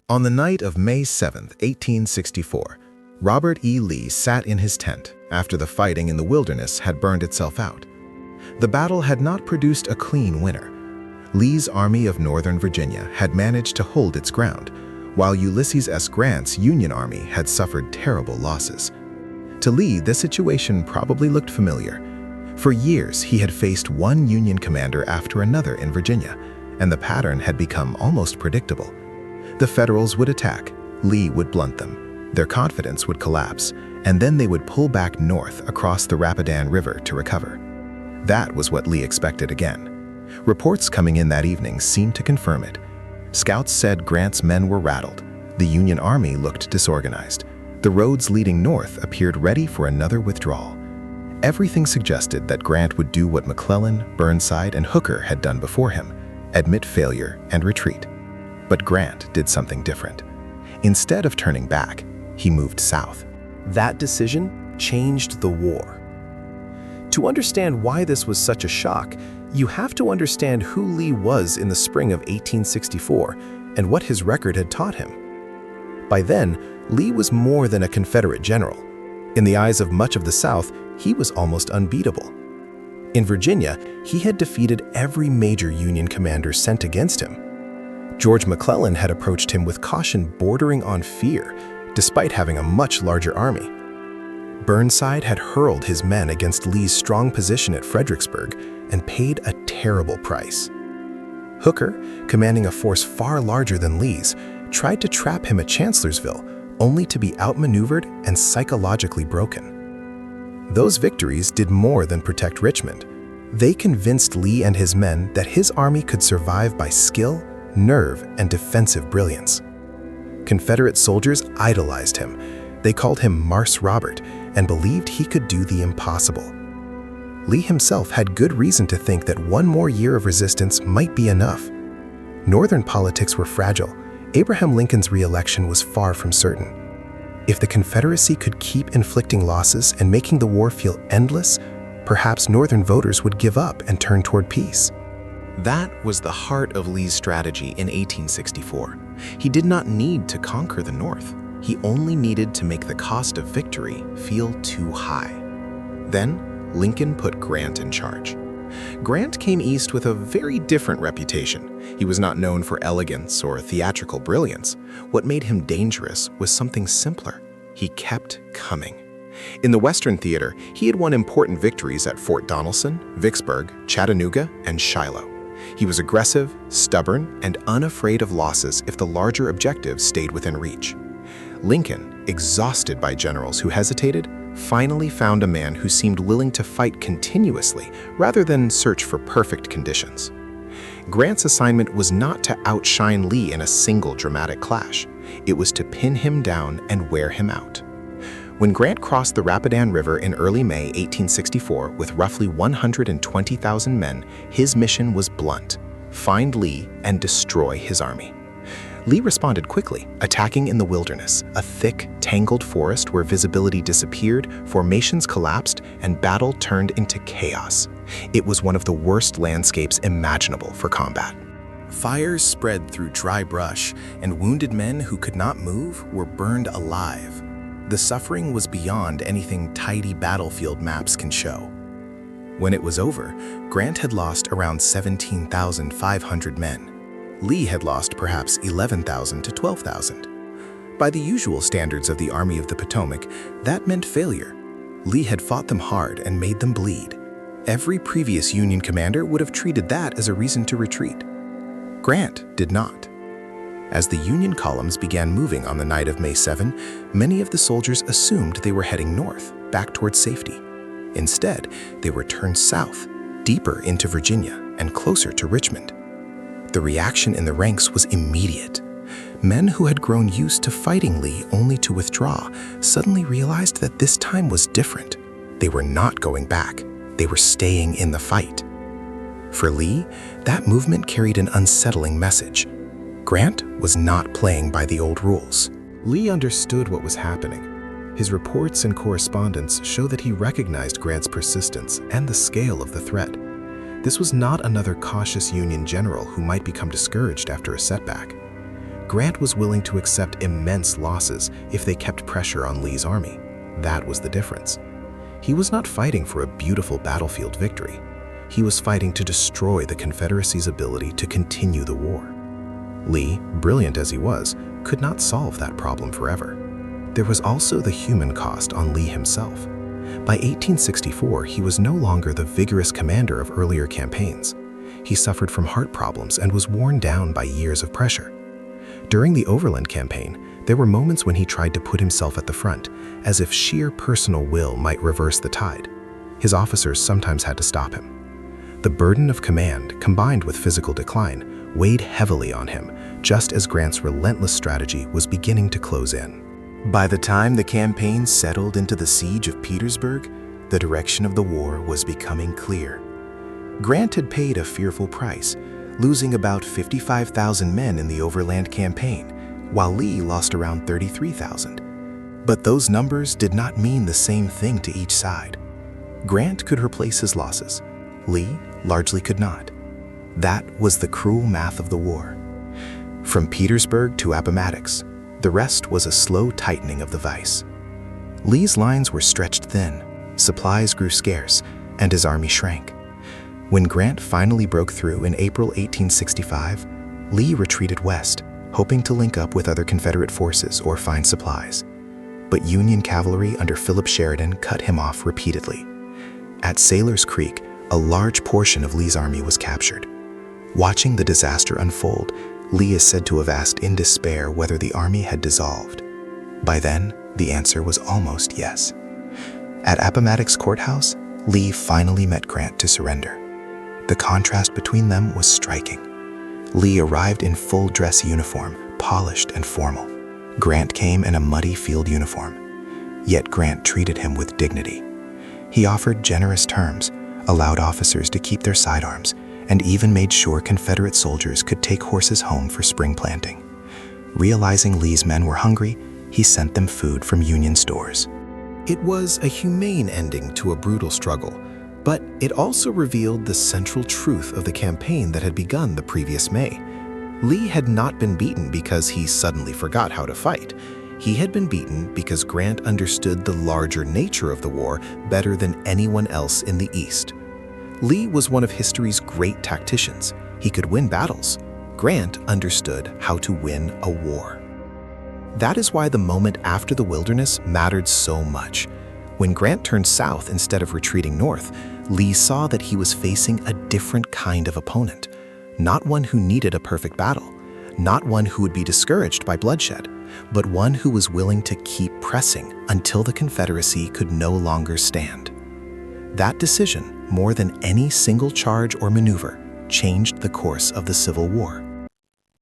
On the night of May 7, 1864, Robert E. Lee sat in his tent after the fighting in the wilderness had burned itself out. The battle had not produced a clean winner. Lee's Army of Northern Virginia had managed to hold its ground, while Ulysses S. Grant's Union Army had suffered terrible losses. To Lee, the situation probably looked familiar. For years, he had faced one Union commander after another in Virginia, and the pattern had become almost predictable. The Federals would attack, Lee would blunt them, their confidence would collapse, and then they would pull back north across the Rapidan River to recover. That was what Lee expected again. Reports coming in that evening seemed to confirm it. Scouts said Grant's men were rattled. The Union Army looked disorganized. The roads leading north appeared ready for another withdrawal. Everything suggested that Grant would do what McClellan, Burnside, and Hooker had done before him, admit failure and retreat. But Grant did something different. Instead of turning back, he moved south. That decision changed the war. To understand why this was such a shock, you have to understand who Lee was in the spring of 1864 and what his record had taught him. By then, Lee was more than a Confederate general. In the eyes of much of the South, he was almost unbeatable. In Virginia, he had defeated every major Union commander sent against him. George McClellan had approached him with caution bordering on fear, despite having a much larger army. Burnside had hurled his men against Lee's strong position at Fredericksburg and paid a terrible price. Hooker, commanding a force far larger than Lee's, tried to trap him at Chancellorsville, only to be outmaneuvered and psychologically broken. Those victories did more than protect Richmond. They convinced Lee and his men that his army could survive by skill, nerve, and defensive brilliance. Confederate soldiers idolized him. They called him Marse Robert and believed he could do the impossible. Lee himself had good reason to think that one more year of resistance might be enough. Northern politics were fragile. Abraham Lincoln's re-election was far from certain. If the Confederacy could keep inflicting losses and making the war feel endless, perhaps Northern voters would give up and turn toward peace. That was the heart of Lee's strategy in 1864. He did not need to conquer the North. He only needed to make the cost of victory feel too high. Then, Lincoln put Grant in charge. Grant came east with a very different reputation. He was not known for elegance or theatrical brilliance. What made him dangerous was something simpler. He kept coming. In the Western theater, he had won important victories at Fort Donelson, Vicksburg, Chattanooga, and Shiloh. He was aggressive, stubborn, and unafraid of losses if the larger objectives stayed within reach. Lincoln, exhausted by generals who hesitated, finally found a man who seemed willing to fight continuously rather than search for perfect conditions. Grant's assignment was not to outshine Lee in a single dramatic clash. It was to pin him down and wear him out. When Grant crossed the Rapidan River in early May 1864 with roughly 120,000 men, his mission was blunt: find Lee and destroy his army. Lee responded quickly, attacking in the wilderness, a thick, tangled forest where visibility disappeared, formations collapsed, and battle turned into chaos. It was one of the worst landscapes imaginable for combat. Fires spread through dry brush, and wounded men who could not move were burned alive. The suffering was beyond anything tidy battlefield maps can show. When it was over, Grant had lost around 17,500 men. Lee had lost perhaps 11,000 to 12,000. By the usual standards of the Army of the Potomac, that meant failure. Lee had fought them hard and made them bleed. Every previous Union commander would have treated that as a reason to retreat. Grant did not. As the Union columns began moving on the night of May 7, many of the soldiers assumed they were heading north, back towards safety. Instead, they were turned south, deeper into Virginia and closer to Richmond. The reaction in the ranks was immediate. Men who had grown used to fighting Lee only to withdraw suddenly realized that this time was different. They were not going back. They were staying in the fight. For Lee, that movement carried an unsettling message. Grant was not playing by the old rules. Lee understood what was happening. His reports and correspondence show that he recognized Grant's persistence and the scale of the threat. This was not another cautious Union general who might become discouraged after a setback. Grant was willing to accept immense losses if they kept pressure on Lee's army. That was the difference. He was not fighting for a beautiful battlefield victory. He was fighting to destroy the Confederacy's ability to continue the war. Lee, brilliant as he was, could not solve that problem forever. There was also the human cost on Lee himself. By 1864, he was no longer the vigorous commander of earlier campaigns. He suffered from heart problems and was worn down by years of pressure. During the Overland Campaign, there were moments when he tried to put himself at the front, as if sheer personal will might reverse the tide. His officers sometimes had to stop him. The burden of command, combined with physical decline, weighed heavily on him, just as Grant's relentless strategy was beginning to close in. By the time the campaign settled into the siege of Petersburg, the direction of the war was becoming clear. Grant had paid a fearful price, losing about 55,000 men in the Overland Campaign, while Lee lost around 33,000. But those numbers did not mean the same thing to each side. Grant could replace his losses. Lee largely could not. That was the cruel math of the war. From Petersburg to Appomattox, the rest was a slow tightening of the vise. Lee's lines were stretched thin, supplies grew scarce, and his army shrank. When Grant finally broke through in April 1865, Lee retreated west, hoping to link up with other Confederate forces or find supplies. But Union cavalry under Philip Sheridan cut him off repeatedly. At Sailor's Creek, a large portion of Lee's army was captured. Watching the disaster unfold, Lee is said to have asked in despair whether the army had dissolved. By then, the answer was almost yes. At Appomattox Courthouse, Lee finally met Grant to surrender. The contrast between them was striking. Lee arrived in full dress uniform, polished and formal. Grant came in a muddy field uniform. Yet Grant treated him with dignity. He offered generous terms, allowed officers to keep their sidearms, and even made sure Confederate soldiers could take horses home for spring planting. Realizing Lee's men were hungry, he sent them food from Union stores. It was a humane ending to a brutal struggle, but it also revealed the central truth of the campaign that had begun the previous May. Lee had not been beaten because he suddenly forgot how to fight. He had been beaten because Grant understood the larger nature of the war better than anyone else in the East. Lee was one of history's great tacticians. He could win battles. Grant understood how to win a war. That is why the moment after the Wilderness mattered so much. When Grant turned south instead of retreating north, Lee saw that he was facing a different kind of opponent. Not one who needed a perfect battle, not one who would be discouraged by bloodshed, but one who was willing to keep pressing until the Confederacy could no longer stand. That decision, more than any single charge or maneuver, changed the course of the Civil War.